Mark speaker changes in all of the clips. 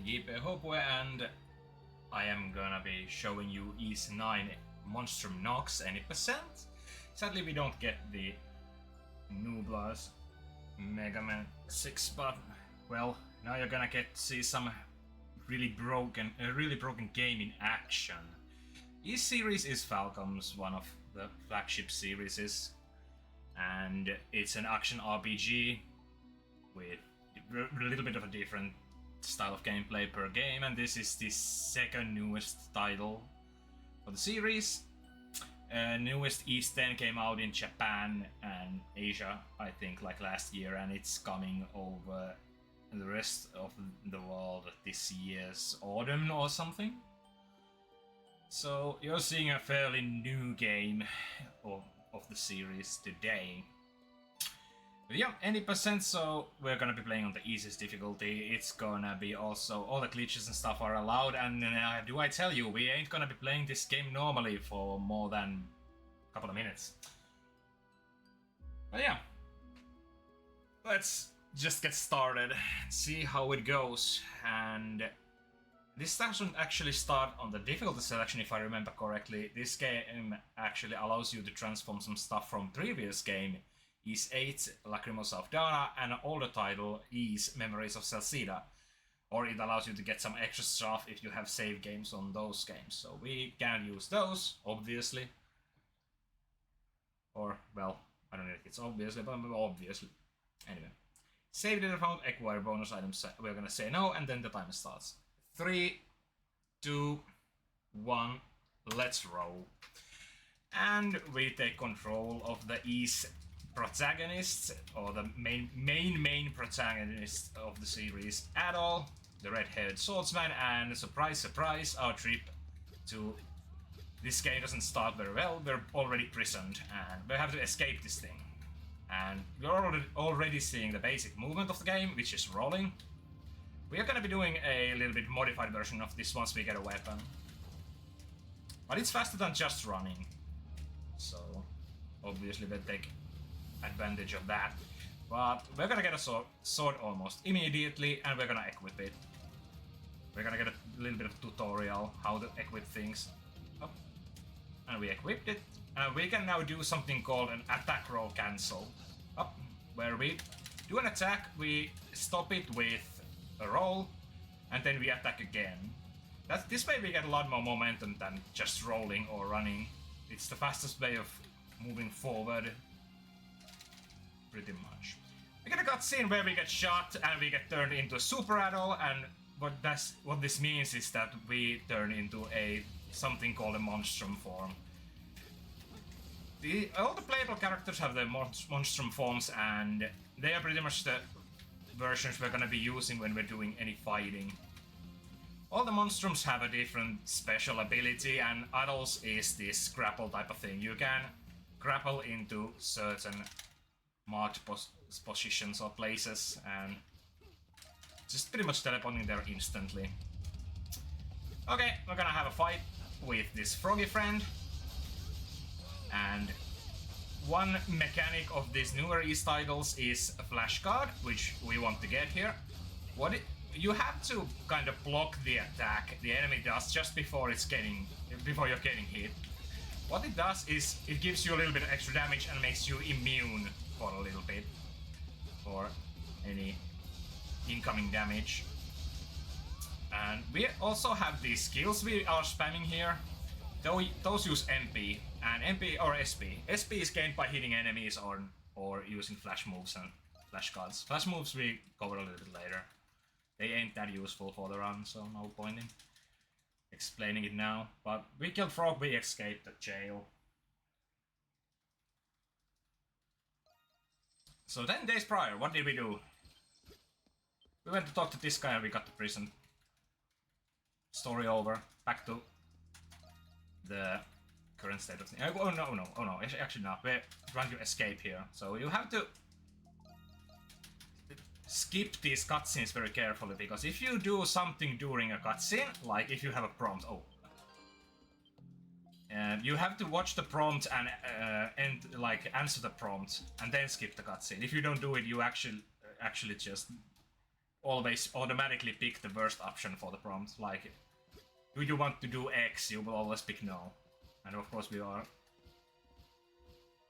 Speaker 1: jphpue, and I am gonna be showing you East 9 Monstrum Nox any percent. Sadly we don't get the Nubla's Mega Man 6, but well, now you're gonna get to see some really broken game in action. East series is Falcom's one of the flagship series, and it's an action RPG with a little bit of a different style of gameplay per game, and this is the second newest title for the series. Newest East 10 came out in Japan and Asia, I think, like last year, and it's coming over the rest of the world this year's autumn or something. So you're seeing a fairly new game of the series today. But yeah, any percent, so we're gonna be playing on the easiest difficulty. It's gonna be also, all the glitches and stuff are allowed, and do I tell you, we ain't gonna be playing this game normally for more than a couple of minutes. But yeah, let's just get started, see how it goes. And this doesn't actually start on the difficulty selection, if I remember correctly. This game actually allows you to transform some stuff from previous game, East 8, Lacrimosa of Dana, and an older title, East Memories of Celcida. Or it allows you to get some extra stuff if you have save games on those games. So we can use those, obviously. Or, well, I don't know if it's obviously, but obviously. Anyway. Save data found, acquire bonus items, we're gonna say no, and then the timer starts. 3, 2, 1, let's roll. And we take control of the East protagonist, or the main protagonist of the series at all, the red-haired swordsman, and surprise, surprise, our trip to this game doesn't start very well. We're already prisoned, and we have to escape this thing. And you're already seeing the basic movement of the game, which is rolling. We are gonna be doing a little bit modified version of this once we get a weapon. But it's faster than just running, so obviously we'll take advantage of that. But we're gonna get a sword almost immediately, and we're gonna equip it. We're gonna get a little bit of tutorial how to equip things. Oh. And we equipped it. And we can now do something called an attack roll cancel. Up, where we do an attack, we stop it with a roll, and then we attack again. This way we get a lot more momentum than just rolling or running. It's the fastest way of moving forward. Pretty much. We get a cutscene where we get shot and we get turned into a super adult, and what this means is that we turn into something called a monstrum form. All the playable characters have their monstrum forms, and they are pretty much the versions we're gonna be using when we're doing any fighting. All the monstrums have a different special ability, and adults is this grapple type of thing. You can grapple into certain marked positions or places, and just pretty much teleporting there instantly. Okay, we're gonna have a fight with this froggy friend. And one mechanic of these newer East titles is a flashcard, which we want to get here. You have to kind of block the attack the enemy does just before you're getting hit. What it does is it gives you a little bit of extra damage and makes you immune for a little bit for any incoming damage. And we also have these skills we are spamming here. Those use MP, and MP or SP. SP is gained by hitting enemies or using flash moves and flash cards. Flash moves we cover a little bit later. They ain't that useful for the run, so no point in explaining it now. But we killed Frog, we escaped the jail. So 10 days prior, what did we do? We went to talk to this guy and we got to prison. Story over. Back to the current state of things. Oh no, actually not. We're trying to escape here. So you have to skip these cutscenes very carefully, because if you do something during a cutscene, like if you have a prompt, you have to watch the prompt and answer the prompt, and then skip the cutscene. If you don't do it, you actually just always automatically pick the worst option for the prompt. Like, do you want to do X? You will always pick no. And of course we are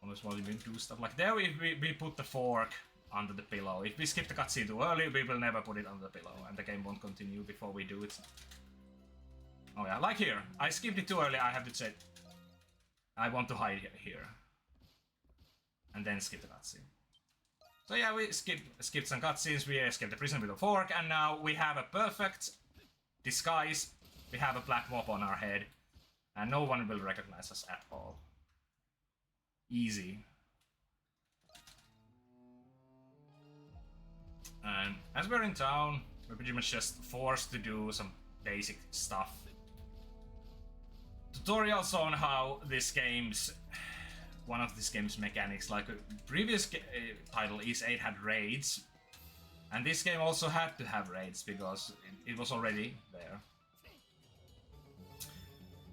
Speaker 1: always wanting to do stuff like there. We put the fork under the pillow. If we skip the cutscene too early, we will never put it under the pillow, and the game won't continue before we do it. Oh yeah, like here. I skipped it too early. I have to say, I want to hide here, and then skip the cutscene. So yeah, we skipped some cutscenes. We escaped the prison with a fork, and now we have a perfect disguise. We have a black mop on our head, and no one will recognize us at all. Easy. And as we're in town, we're pretty much just forced to do some basic stuff. Tutorials on how this game's... one of this game's mechanics, like a previous title, Is 8 had raids. And this game also had to have raids because it was already there.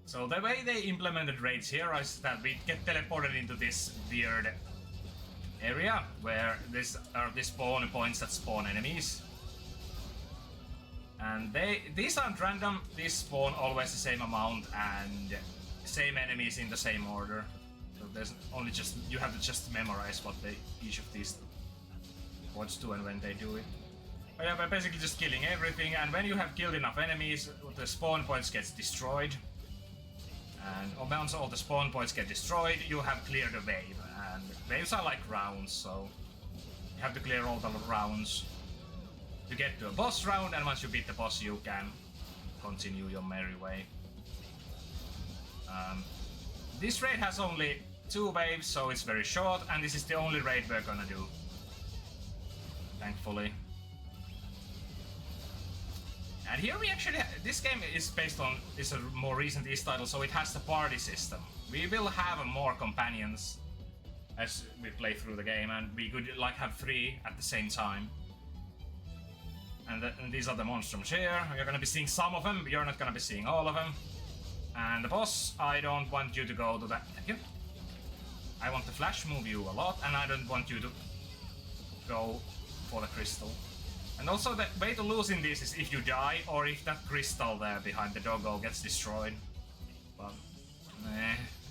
Speaker 1: So the way they implemented raids here is that we get teleported into this weird area where there are these spawn points that spawn enemies. And these aren't random, these spawn always the same amount and same enemies in the same order. So there's only just, you have to just memorize what each of these points do and when they do it. But yeah, we're basically just killing everything, and when you have killed enough enemies, the spawn points gets destroyed. And once all the spawn points get destroyed, you have cleared a wave. And waves are like rounds, so you have to clear all the rounds to get to a boss round, and once you beat the boss you can continue your merry way. This raid has only 2 waves, so it's very short, and this is the only raid we're gonna do. Thankfully. And here we actually, this game is based on, is a more recent East title, so it has the party system. We will have more companions as we play through the game, and we could like have 3 at the same time. And these are the monstrums here. You're gonna be seeing some of them, you're not gonna be seeing all of them. And the boss, I don't want you to go to that. Thank you. I want to flash move you a lot, and I don't want you to go for the crystal. And also the way to lose in this is if you die, or if that crystal there behind the doggo gets destroyed. But,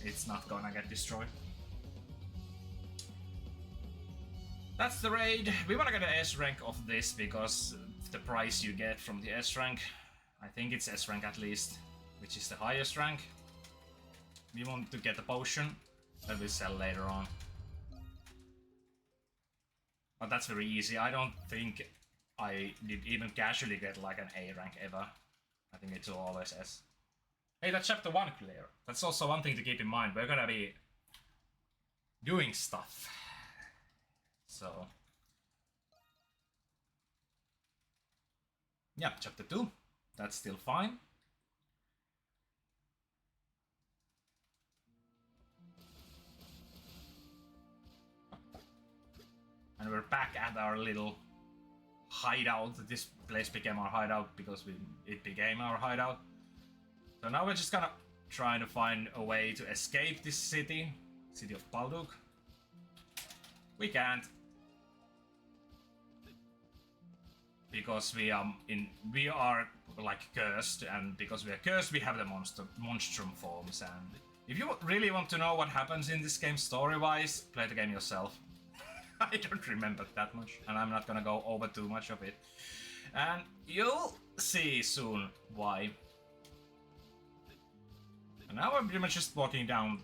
Speaker 1: it's not gonna get destroyed. That's the raid. We wanna get an S rank of this because the price you get from the S rank, I think it's S rank at least, which is the highest rank. We want to get a potion that we sell later on. But that's very easy. I don't think I did even casually get like an A rank ever. I think it's always S. Hey, that's chapter 1 clear. That's also one thing to keep in mind. We're gonna be doing stuff. So... yeah, chapter 2. That's still fine. And we're back at our little hideout. This place became our hideout because it became our hideout. So now we're just gonna try to find a way to escape this city of Balduk. We can't. Because we are like cursed, and because we are cursed we have the monstrum forms, and if you really want to know what happens in this game story-wise, play the game yourself. I don't remember that much, and I'm not gonna go over too much of it. And you'll see soon why. And now I'm pretty much just walking down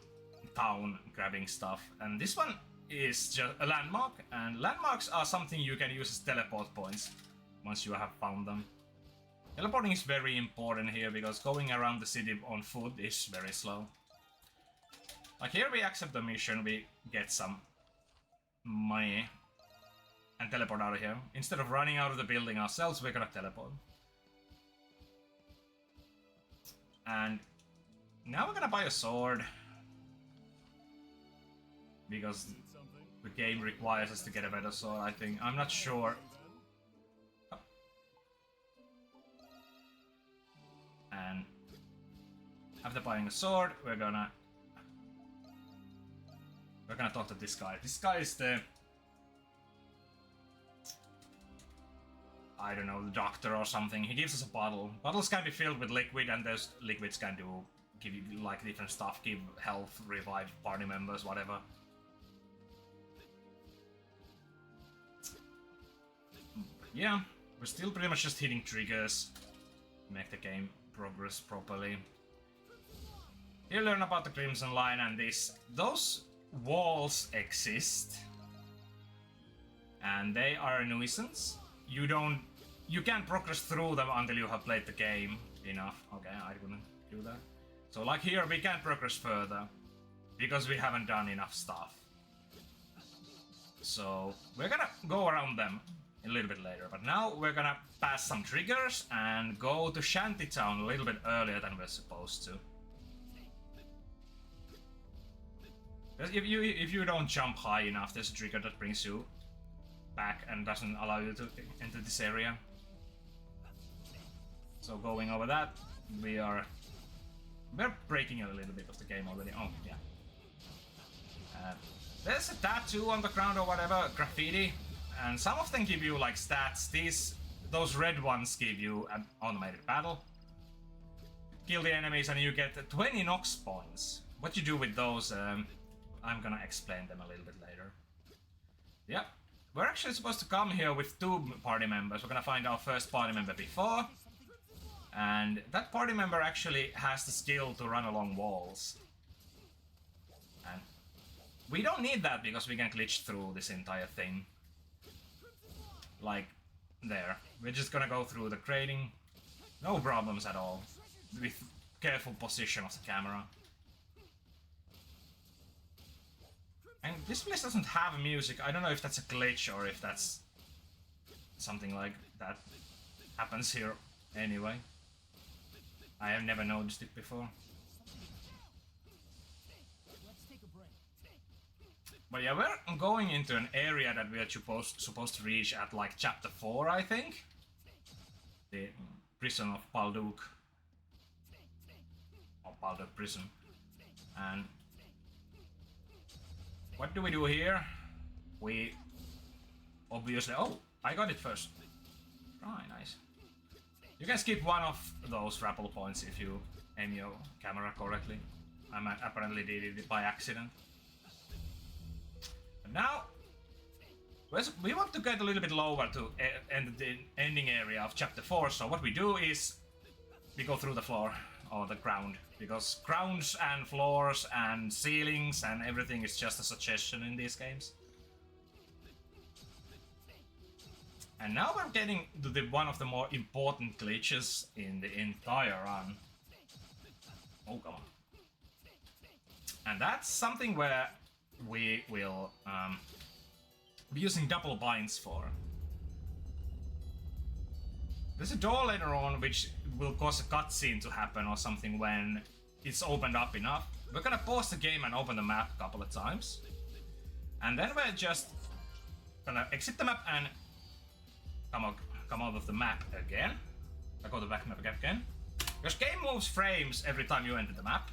Speaker 1: town grabbing stuff, and this one is just a landmark, and landmarks are something you can use as teleport points once you have found them. Teleporting is very important here because going around the city on foot is very slow. Like here we accept the mission, we get some money and teleport out of here. Instead of running out of the building ourselves, we're gonna teleport. And now we're gonna buy a sword. Because the game requires us to get a better sword, I think. I'm not sure. And after buying a sword, we're gonna talk to this guy. This guy is the I don't know, the doctor or something. He gives us a bottle. Bottles can be filled with liquid, and those liquids can give you like different stuff, give health, revive party members, whatever. Yeah, we're still pretty much just hitting triggers to make the game progress properly. You learn about the Crimson Line and those walls exist. And they are a nuisance. You can't progress through them until you have played the game enough. Okay, I couldn't do that. So like here, we can't progress further because we haven't done enough stuff. So we're gonna go around them a little bit later, but now we're gonna pass some triggers and go to Shantytown a little bit earlier than we're supposed to. If you don't jump high enough, there's a trigger that brings you back and doesn't allow you to enter this area. So going over that, we're breaking a little bit of the game already. Oh yeah. There's a tattoo on the ground or whatever, graffiti, and some of them give you like stats. Those red ones give you an automated battle. Kill the enemies and you get 20 Nox points. What you do with those, I'm gonna explain them a little bit later. Yeah, we're actually supposed to come here with 2 party members. We're gonna find our first party member before. And that party member actually has the skill to run along walls. And we don't need that because we can glitch through this entire thing. Like, there. We're just gonna go through the crating. No problems at all. With careful position of the camera. And this place doesn't have music. I don't know if that's a glitch or if that's something like that happens here anyway. I have never noticed it before. But yeah, we're going into an area that we are supposed to reach at like chapter 4, I think. The prison of Palduk. Or Palduk prison. And what do we do here? We obviously... Oh, I got it first. Right, nice. You can skip one of those rappel points if you aim your camera correctly. I apparently did it by accident. But now, we want to get a little bit lower to end the ending area of chapter 4, so what we do is we go through the floor, or the ground, because grounds and floors and ceilings and everything is just a suggestion in these games. And now we're getting to one of the more important glitches in the entire run. Oh, come on. And that's something where we will be using double binds for. There's a door later on which will cause a cutscene to happen or something when it's opened up enough. We're gonna pause the game and open the map a couple of times. And then we're just gonna exit the map and come out of the map again. I go to the back map again. Because game moves frames every time you enter the map.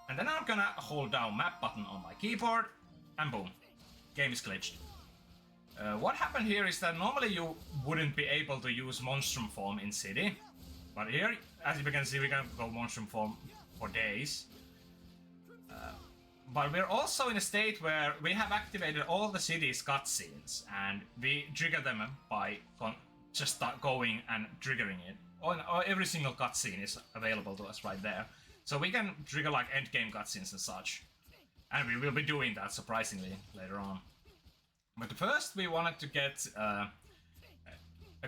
Speaker 1: And then I'm gonna hold down map button on my keyboard, and boom, game is glitched. What happened here is that normally you wouldn't be able to use Monstrum form in City. But here, as you can see, we can go Monstrum form for days. But we're also in a state where we have activated all the city's cutscenes, and we trigger them by just going and triggering it. Every single cutscene is available to us right there. So we can trigger like endgame cutscenes and such. And we will be doing that, surprisingly, later on. But first we wanted to get a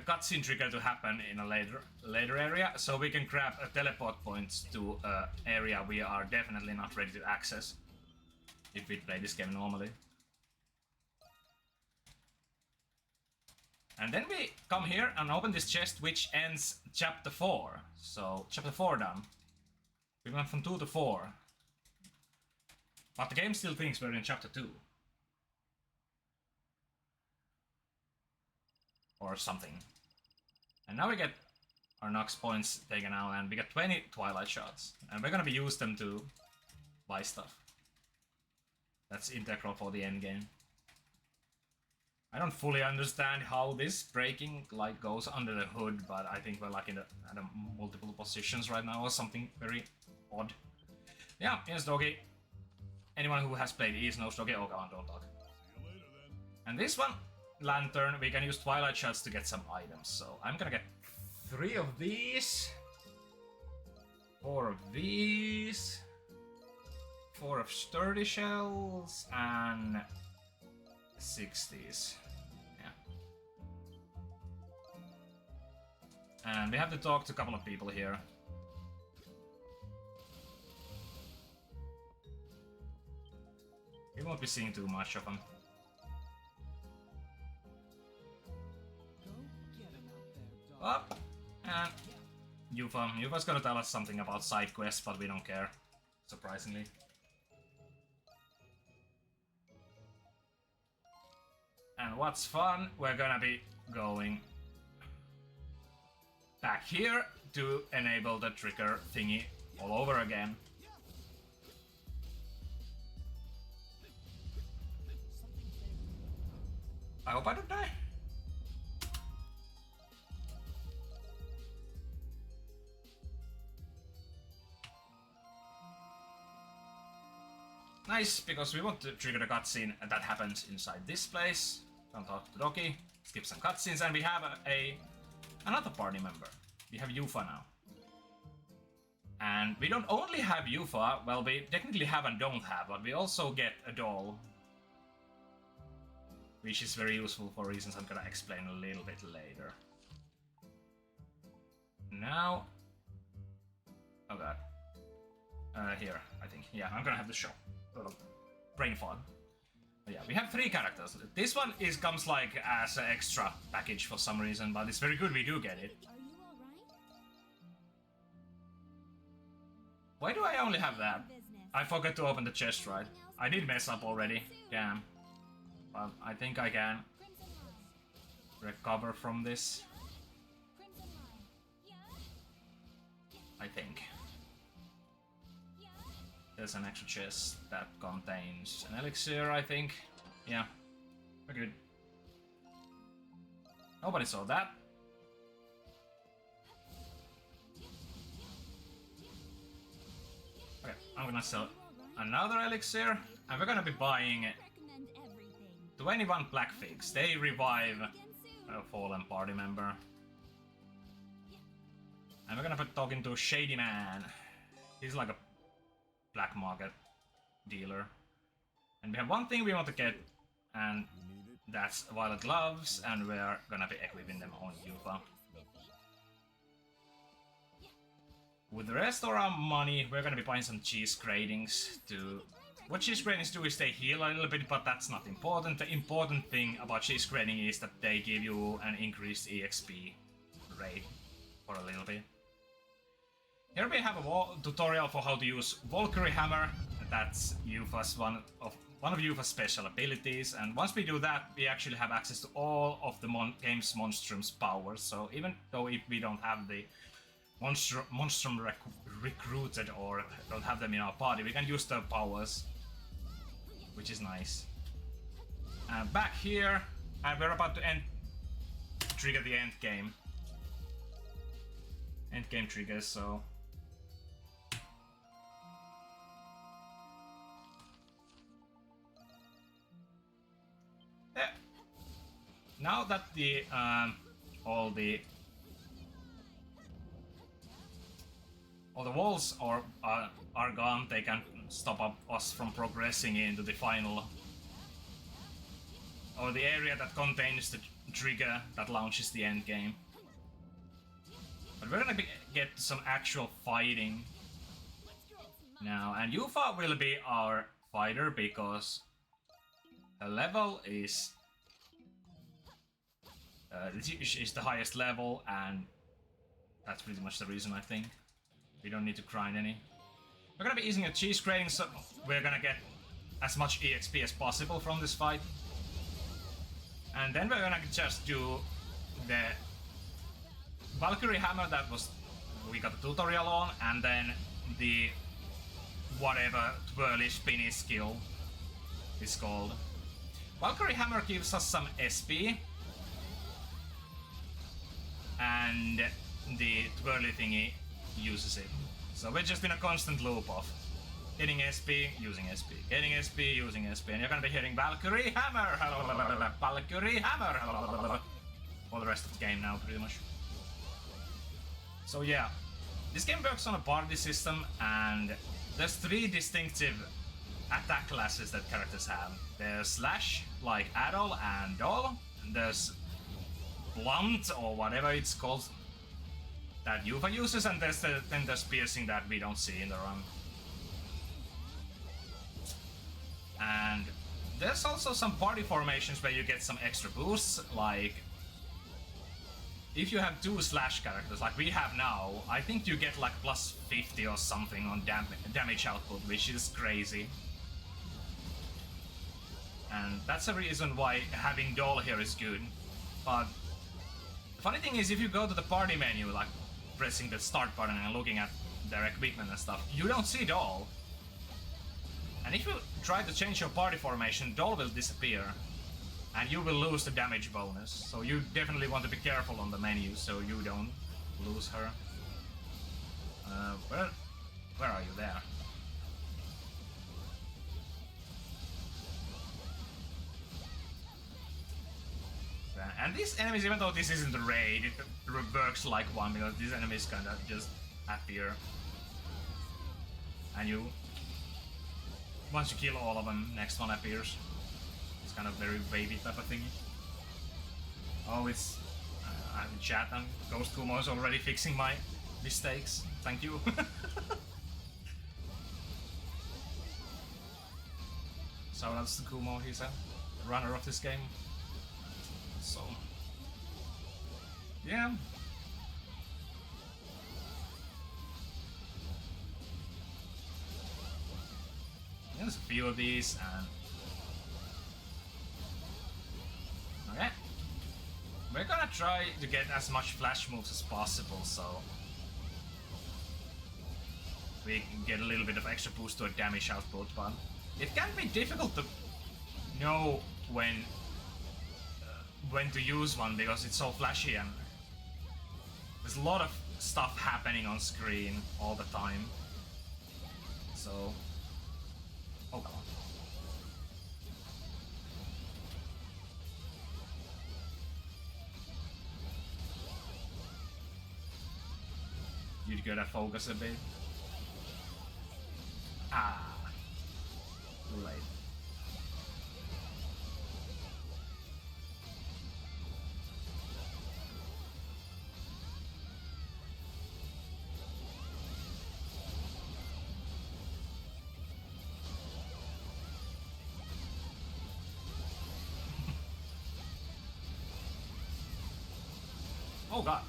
Speaker 1: cutscene trigger to happen in a later area, so we can grab a teleport point to an area we are definitely not ready to access if we play this game normally. And then we come here and open this chest which ends chapter 4. So chapter 4 done. We went from 2 to 4. But the game still thinks we're in chapter 2. Or something. And now we get our Nox points taken out and we get 20 Twilight Shots. And we're gonna use them to buy stuff. That's integral for the end game. I don't fully understand how this breaking like goes under the hood, but I think we're like in at multiple positions right now or something very odd. Yeah, here's Doggy. Anyone who has played East knows Doggy. Oh, come on, don't talk. And this one, Lantern, we can use Twilight Shards to get some items. So I'm gonna get 3 of these, 4 of these, 4 of Sturdy Shells, and 60s. Yeah. And we have to talk to a couple of people here. We won't be seeing too much of them. Up! And Yufa. Yufa's gonna tell us something about side quests, but we don't care. Surprisingly. And what's fun, we're gonna be going back here to enable the trigger thingy all over again. I hope I don't die. Nice, because we want to trigger the cutscene that happens inside this place. Don't talk to Doki, skip some cutscenes, and we have another party member. We have Yufa now. And we don't only have Yufa, well, we technically have and don't have, but we also get a doll. Which is very useful for reasons I'm gonna explain a little bit later. Now... Oh god. Here, I think. Yeah, I'm gonna have the show. Brain fog. But yeah, we have 3 characters. This one comes like as an extra package for some reason, but it's very good we do get it. Why do I only have that? I forgot to open the chest, right? I did mess up already. Damn. But I think I can recover from this. I think. There's an extra chest that contains an elixir, I think. Yeah, we're good. Nobody saw that. Okay, I'm gonna sell another elixir, and we're gonna be buying 21 black figs. They revive a fallen party member. And we're gonna be talking to Shady Man. He's like a black market dealer. And we have one thing we want to get, and that's violet gloves, and we're gonna be equipping them on Yufa. With the rest of our money, we're gonna be buying some cheese gratings to... What cheese gratings do is they heal a little bit, but that's not important. The important thing about cheese grating is that they give you an increased EXP rate for a little bit. Here we have a tutorial for how to use Valkyrie Hammer. That's Yufa's one of Yufa's special abilities, and once we do that, we actually have access to all of the game's monstrum's powers. So even though if we don't have the monstrum recruited or don't have them in our party, we can use their powers, which is nice. And back here, and we're about to trigger the end game. End game triggers, so. Yeah. Now that the all the walls are gone, they can stop us from progressing into the final, or the area that contains the trigger that launches the end game. But we're gonna get some actual fighting now, and Yufa will be our fighter because the level is the highest level, and that's pretty much the reason, I think. We don't need to grind any. We're gonna be using a cheese grating, so we're gonna get as much EXP as possible from this fight. And then we're gonna just do the Valkyrie Hammer that we got a tutorial on, and then the whatever twirly spinny skill is called. Valkyrie Hammer gives us some SP. And the twirly thingy uses it. So we're just in a constant loop of getting SP, using SP, getting SP, using SP, and you're gonna be hearing Valkyrie Hammer, Valkyrie Hammer, for the rest of the game now, pretty much. So yeah, this game works on a party system, and there's 3 distinctive attack classes that characters have. There's Slash, like Adol and Doll, and there's Blunt, or whatever it's called, that Yuva uses, and then there's Piercing that we don't see in the run. And there's also some party formations where you get some extra boosts, like if you have 2 Slash characters, like we have now, I think you get like plus 50 or something on damage output, which is crazy. And that's a reason why having Doll here is good. But the funny thing is, if you go to the party menu, like pressing the start button and looking at their equipment and stuff, you don't see Doll. And if you try to change your party formation, Doll will disappear. And you will lose the damage bonus. So you definitely want to be careful on the menu so you don't lose her. Where are you there? And these enemies, even though this isn't a raid, it works like one, because these enemies kinda just appear. And once you kill all of them, next one appears. It's kind of very wavy type of thing. Oh, it's... I'm in chat, and Ghost Kumo is already fixing my mistakes. Thank you. So that's the Kumo, he's a runner of this game. So, yeah. There's a few of these, and okay, we're gonna try to get as much flash moves as possible, so we can get a little bit of extra boost to our damage output. But it can be difficult to know when to use one, because it's so flashy and there's a lot of stuff happening on screen all the time. So, oh come on. You gotta focus a bit. Ah, too late. Oh god.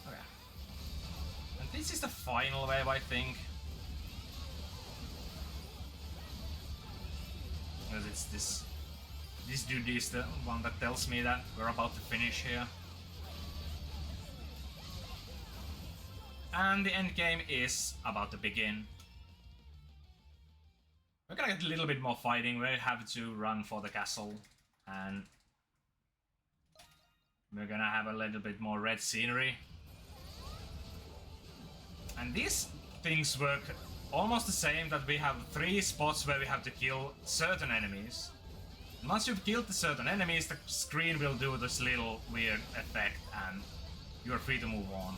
Speaker 1: Okay. And this is the final wave, I think. Because it's this dude is the one that tells me that we're about to finish here. And the end game is about to begin. We're gonna get a little bit more fighting. We have to run for the castle, and we're gonna have a little bit more red scenery. And these things work almost the same, that we have 3 spots where we have to kill certain enemies. And once you've killed the certain enemies, the screen will do this little weird effect and you're free to move on.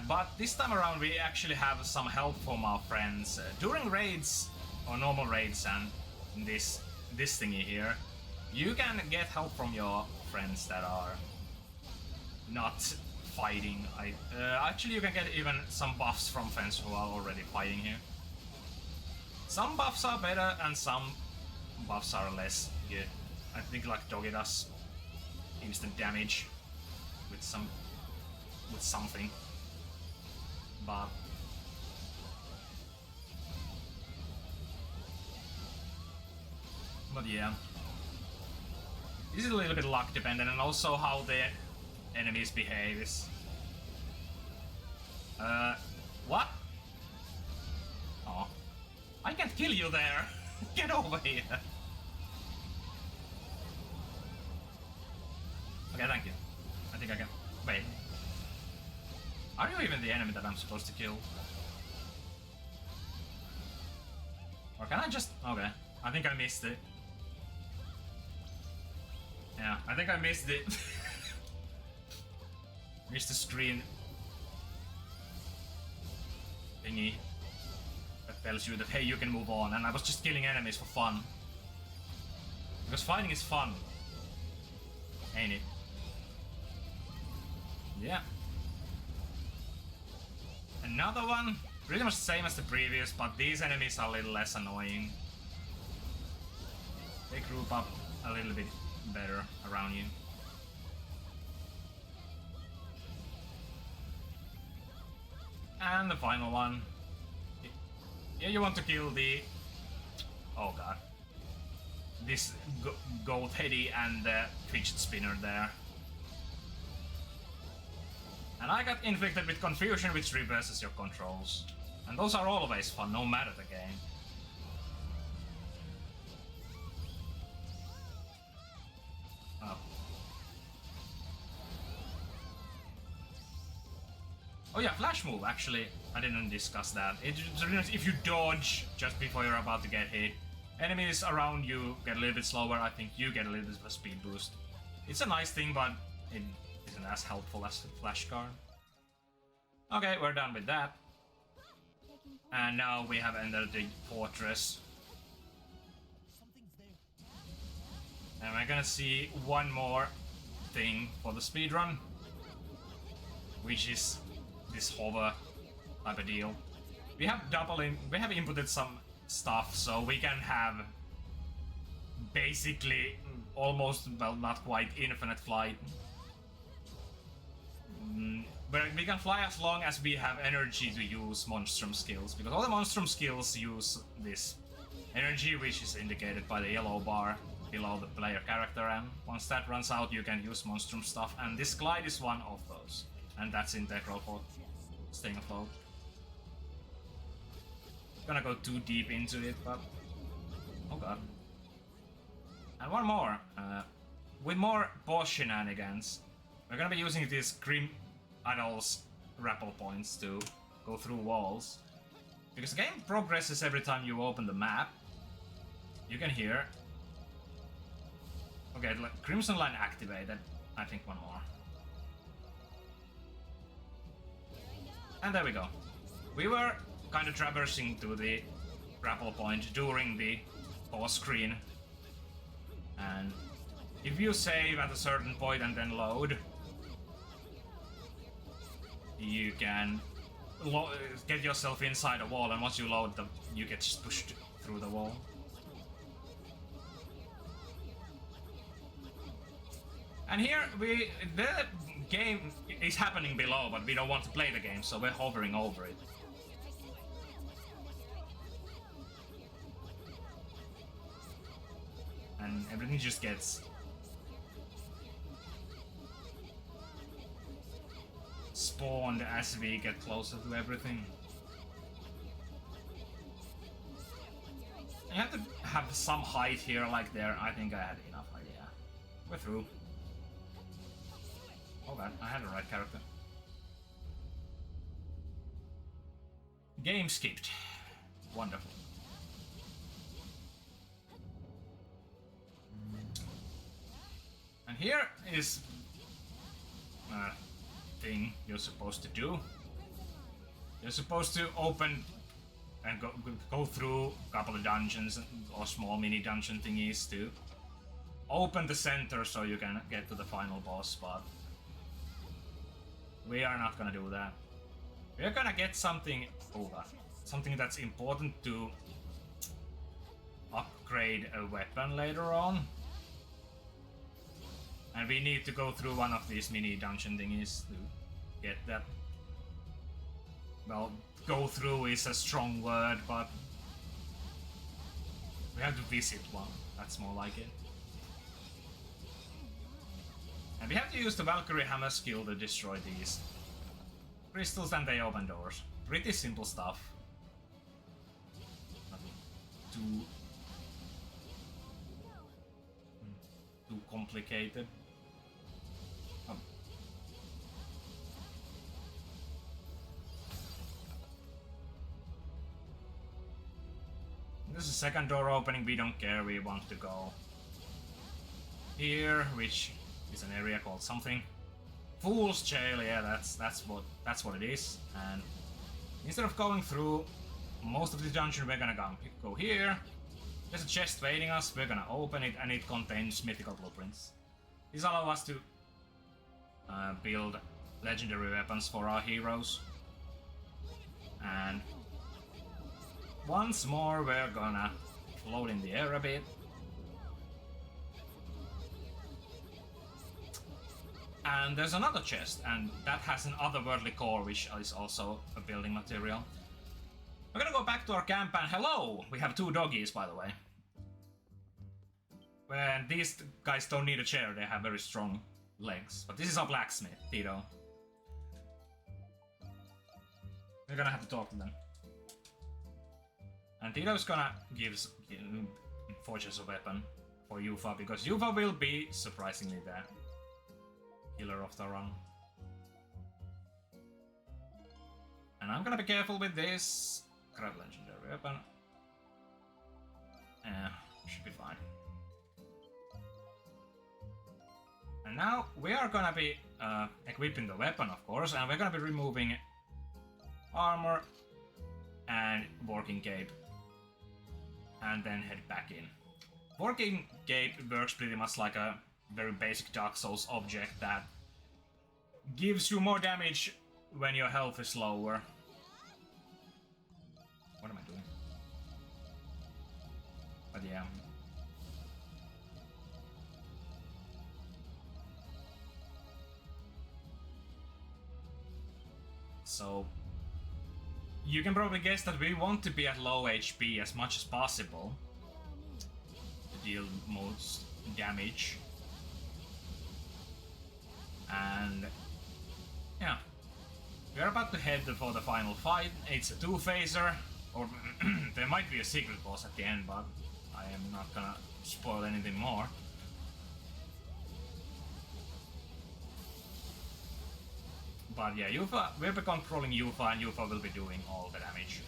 Speaker 1: But this time around we actually have some help from our friends. During raids, or normal raids, and in this thingy here, you can get help from your friends that are not fighting. Actually, you can get even some buffs from friends who are already fighting here. Some buffs are better and some buffs are less good. I think like Doggy does instant damage with something. But yeah, this is a little bit luck dependent, and also how the enemies behave is... what? Oh. I can't kill you there! Get over here! Okay, thank you. I think I can... Wait. Are you even the enemy that I'm supposed to kill? Or can I just... Okay. I think I missed it. Yeah, I think I missed it. Missed the screen thingy that tells you that, hey, you can move on. And I was just killing enemies for fun. Because fighting is fun. Ain't it? Yeah. Another one. Pretty much the same as the previous, but these enemies are a little less annoying. They group up a little bit better around you. And the final one. Yeah, you want to kill the... Oh god. This gold heady and the fidget spinner there. And I got inflicted with confusion, which reverses your controls. And those are always fun, no matter the game. Oh. Oh yeah, flash move, actually. I didn't discuss that. If you dodge just before you're about to get hit, enemies around you get a little bit slower. I think you get a little bit of a speed boost. It's a nice thing, but it isn't as helpful as the flash card. Okay, we're done with that. And now we have entered the fortress. And we're gonna see one more thing for the speedrun, which is this hover type of deal. We have inputted some stuff, so we can have basically almost, well, not quite infinite flight. But we can fly as long as we have energy to use monstrum skills, because all the monstrum skills use this energy, which is indicated by the yellow bar below the player character, and once that runs out you can use monstrum stuff, and this glide is one of those, and that's integral for staying afloat. Gonna go too deep into it, but... Oh god. And one more. With more boss shenanigans, we're gonna be using these Grim Adults rappel points to go through walls. Because the game progresses every time you open the map. You can hear... Okay, Crimson Line activated. I think one more. And there we go. We were kind of traversing to the grapple point during the pause screen. And if you save at a certain point and then load, you can get yourself inside a wall, and once you load, you get just pushed through the wall. And here, the game is happening below, but we don't want to play the game, so we're hovering over it. And everything just gets spawned as we get closer to everything. You have to have some height here, like there. I think I had enough idea. We're through. Oh god, I had the right character. Game skipped. Wonderful. And here is a thing you're supposed to do. You're supposed to open and go through a couple of dungeons or small mini dungeon thingies to open the center so you can get to the final boss spot. We are not gonna do that. We're gonna get something over. Something that's important to upgrade a weapon later on. And we need to go through one of these mini dungeon thingies to get that. Well, go through is a strong word, but we have to visit one. That's more like it. And we have to use the Valkyrie Hammer skill to destroy these crystals, and they open doors. Pretty simple stuff. too complicated. Oh. There's a second door opening, we don't care, we want to go here, which is an area called something. Fool's Jail, yeah, that's what it is. And instead of going through most of the dungeon, we're gonna go here. There's a chest waiting us, we're gonna open it, and it contains mythical blueprints. These allow us to build legendary weapons for our heroes. And once more, we're gonna float in the air a bit. And there's another chest, and that has an otherworldly core, which is also a building material. We're gonna go back to our camp, and hello! We have 2 doggies, by the way. And these guys don't need a chair, they have very strong legs. But this is our blacksmith, Tito. We're gonna have to talk to them. And Tito's gonna forge us a weapon for Yufa, because Yufa will be surprisingly the killer of the run. And I'm gonna be careful with this. Grab legendary weapon. Should be fine. And now we are gonna be equipping the weapon, of course, and we're gonna be removing armor and working cape. And then head back in. Working cape works pretty much like a very basic Dark Souls object that gives you more damage when your health is lower. What am I doing? But yeah. So you can probably guess that we want to be at low HP as much as possible to deal most damage. And yeah, we're about to head for the final fight. It's a 2-phaser, or there might be a secret boss at the end, but I am not gonna spoil anything more. But yeah, Yufa, we'll be controlling Yufa, and Yufa will be doing all the damage.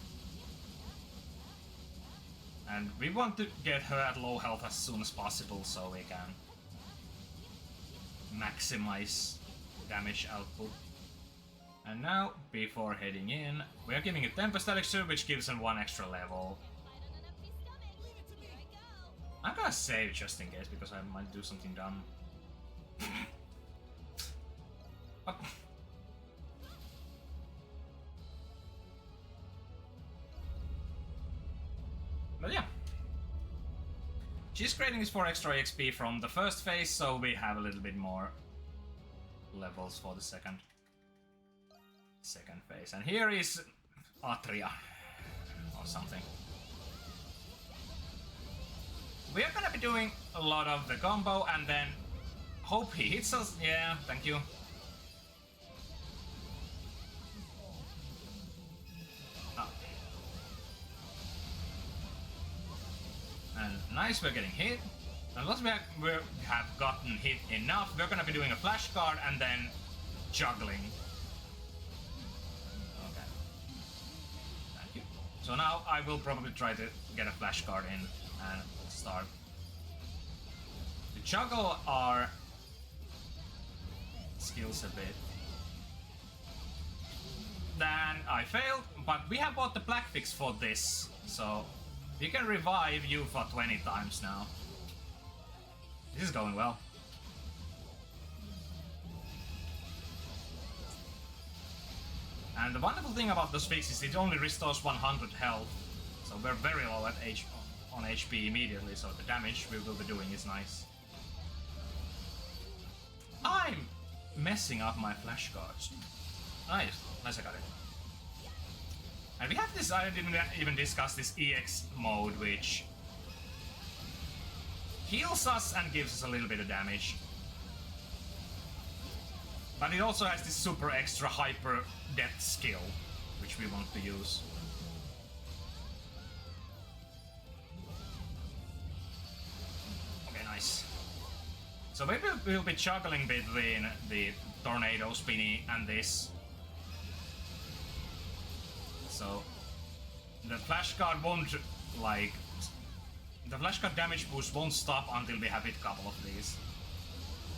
Speaker 1: And we want to get her at low health as soon as possible so we can maximize damage output. And now, before heading in, we are giving it Tempest Elixir, which gives him 1 extra level. I'm gonna save just in case, because I might do something dumb. But yeah. She's creating this for extra XP from the first phase, so we have a little bit more levels for the second phase. And here is Atria, or something. We are gonna be doing a lot of the combo, and then hope he hits us. Yeah, thank you. And nice, we're getting hit. And once we have gotten hit enough, we're gonna be doing a flash guard and then juggling. Okay. Thank you. So now I will probably try to get a flash guard in and start to juggle our skills a bit. Then I failed, but we have bought the black fix for this, so we can revive Yufa 20 times now. This is going well. And the wonderful thing about this fix is it only restores 100 health, so we're very low at on HP immediately, so the damage we will be doing is nice. I'm messing up my flash guards. Nice, nice, I got it. And we have this, I didn't even discuss this EX mode, which heals us and gives us a little bit of damage. But it also has this super extra hyper death skill, which we want to use. Nice. So maybe we'll be juggling between the tornado spinny and this. So the flash guard won't like the flash guard damage boost won't stop until we have hit a couple of these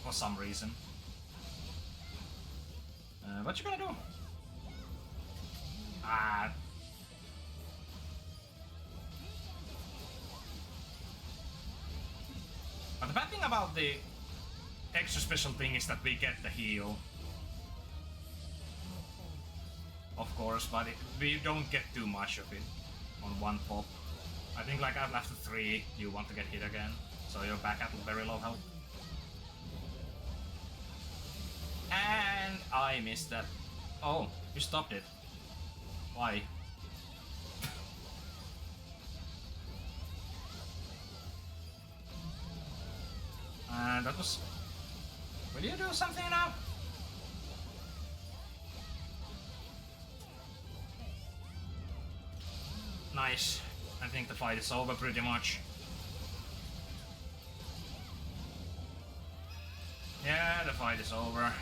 Speaker 1: for some reason. What you gonna do? Ah. But the bad thing about the extra special thing is that we get the heal. Of course, but we don't get too much of it on one pop. I think like after 3 you want to get hit again, so you're back at very low health. And I missed that. Oh, you stopped it. Why? And that was... Will you do something now? Nice. I think the fight is over pretty much. Yeah, the fight is over.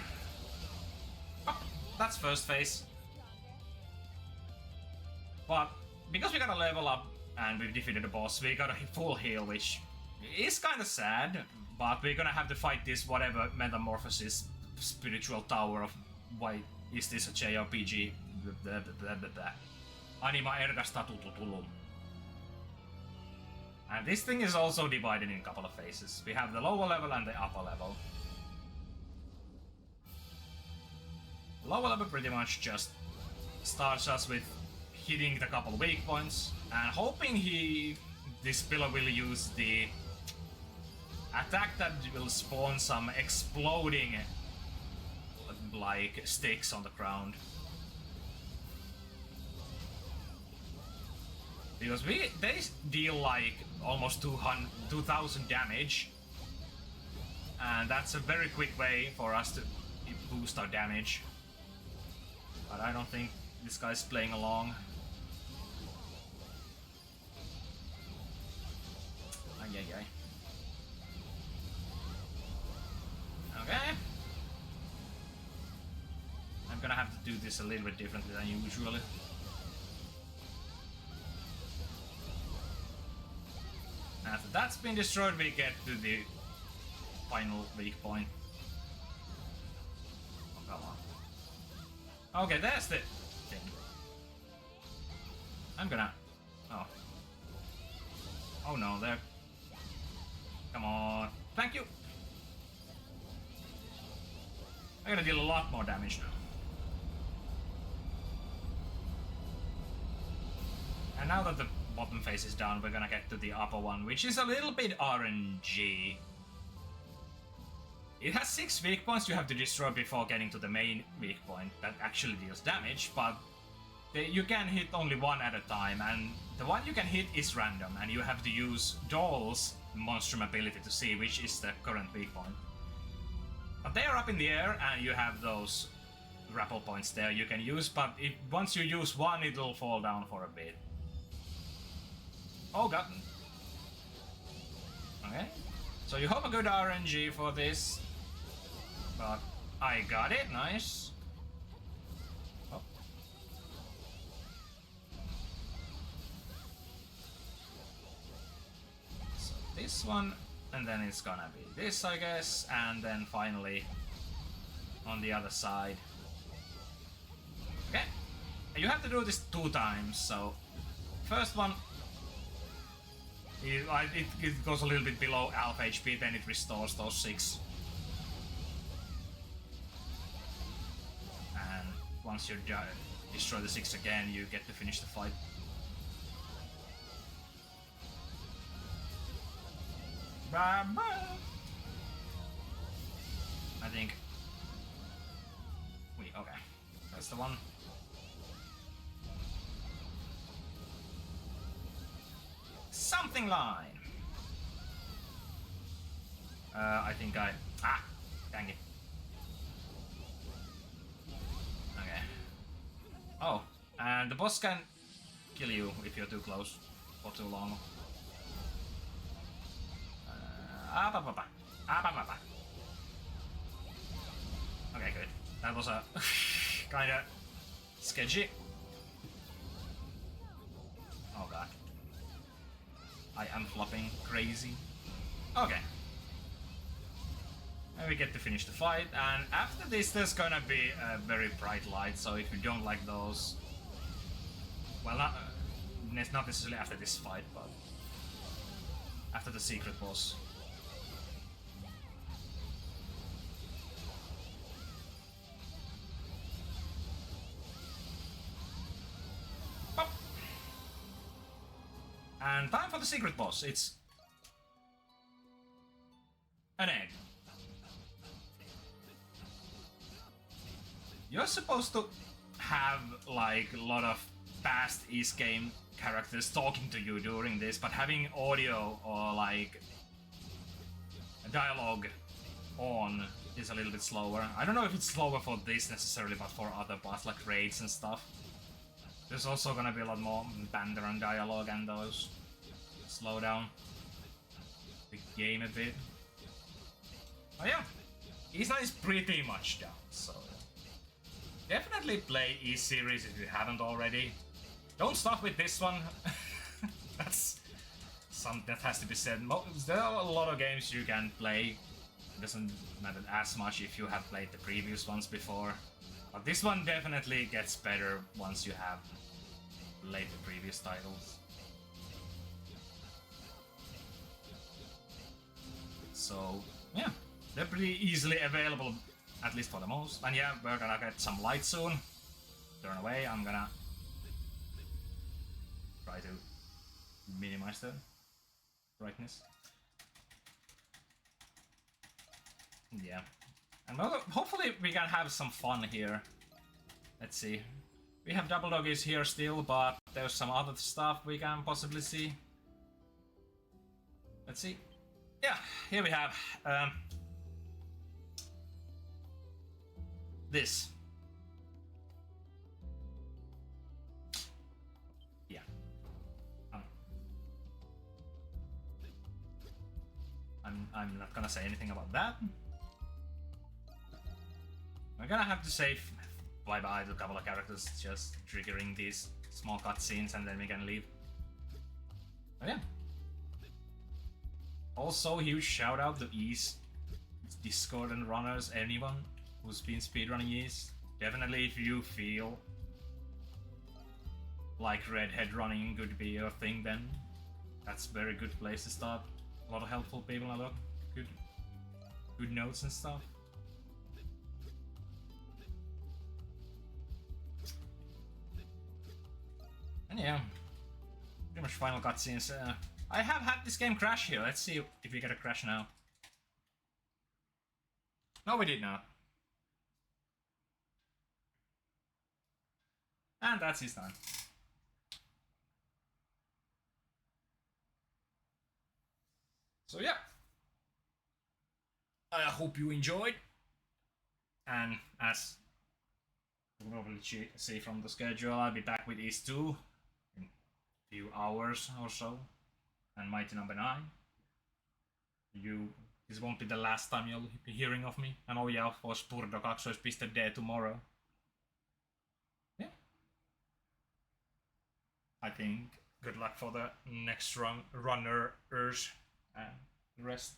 Speaker 1: Oh, that's first phase. But because we got a level up and we've defeated the boss, we got a full heal, which is kind of sad. But we're gonna have to fight this whatever metamorphosis spiritual tower of why is this a JRPG? Anima ergasta tututulum. And this thing is also divided in a couple of phases. We have the lower level and the upper level. Lower level pretty much just starts us with hitting the couple weak points and hoping this pillar will use the attack that will spawn some exploding like sticks on the ground. Because they deal like almost 2000 damage, and that's a very quick way for us to boost our damage. But I don't think this guy's playing along. Ay, ay, ay. Okay. I'm gonna have to do this a little bit differently than usually. After that's been destroyed, we get to the final weak point. Oh, come on. Okay, that's the thing. I'm gonna... Oh. Oh no, there... Come on. Thank you! I'm gonna deal a lot more damage now. And now that the bottom phase is down, we're gonna get to the upper one, which is a little bit RNG. It has 6 weak points you have to destroy before getting to the main weak point that actually deals damage, but you can hit only one at a time, and the one you can hit is random, and you have to use Doll's Monstrum ability to see which is the current weak point. But they are up in the air, and you have those grapple points there you can use, but once you use one, it'll fall down for a bit. Oh god. Okay. So you hope a good RNG for this. But I got it, nice. Oh. So this one, and then it's gonna be this, I guess, and then finally on the other side. Okay. You have to do this 2 times, so first one, it goes a little bit below alpha HP, then it restores those 6. And once you destroy the 6 again, you get to finish the fight. Bye-bye. I think... Wait, okay. That's the one. Something line. I think I... Ah! Dang it. Okay. Oh, and the boss can kill you if you're too close for too long. Okay, good. That was a kinda sketchy. Oh god. I am flopping crazy. Okay. And we get to finish the fight, and after this there's gonna be a very bright light, so if you don't like those... Well, not necessarily after this fight, but after the secret boss. Pop. And time for the secret boss. It's an egg. You're supposed to have like a lot of past East game characters talking to you during this, but having audio or like dialogue on is a little bit slower. I don't know if it's slower for this necessarily, but for other parts like raids and stuff. There's also gonna be a lot more banter and dialogue, and those slow down the game a bit. Oh yeah, Isla is pretty much down, so definitely play E-Series if you haven't already. Don't start with this one. That's something that has to be said. There are a lot of games you can play. It doesn't matter as much if you have played the previous ones before. But this one definitely gets better once you have played the previous titles. So, yeah, they're pretty easily available, at least for the most. And yeah, we're gonna get some light soon. Turn away, I'm gonna try to minimize the brightness. Yeah. And well, hopefully we can have some fun here. Let's see. We have double doggies here still, but there's some other stuff we can possibly see. Let's see. Yeah, here we have this. Yeah. I'm not gonna say anything about that. We're gonna have to say bye-bye to a couple of characters, just triggering these small cutscenes, and then we can leave. Oh yeah. Also, huge shout out to Ys, Discord and runners, anyone who's been speedrunning Ys. Definitely if you feel like redhead running could be your thing, then that's a very good place to start. A lot of helpful people, a lot of good notes and stuff. And yeah, pretty much final cutscenes. I have had this game crash here. Let's see if we get a crash now. No, we did not. And that's his time. So yeah, I hope you enjoyed. And as you will probably see from the schedule, I'll be back with Ys 2 in a few hours or so. And Mighty Number 9. This won't be the last time you'll be hearing of me. And oh yeah, of course, Purdo kaksoispiste.d tomorrow. Yeah. I think good luck for the next runners and the rest.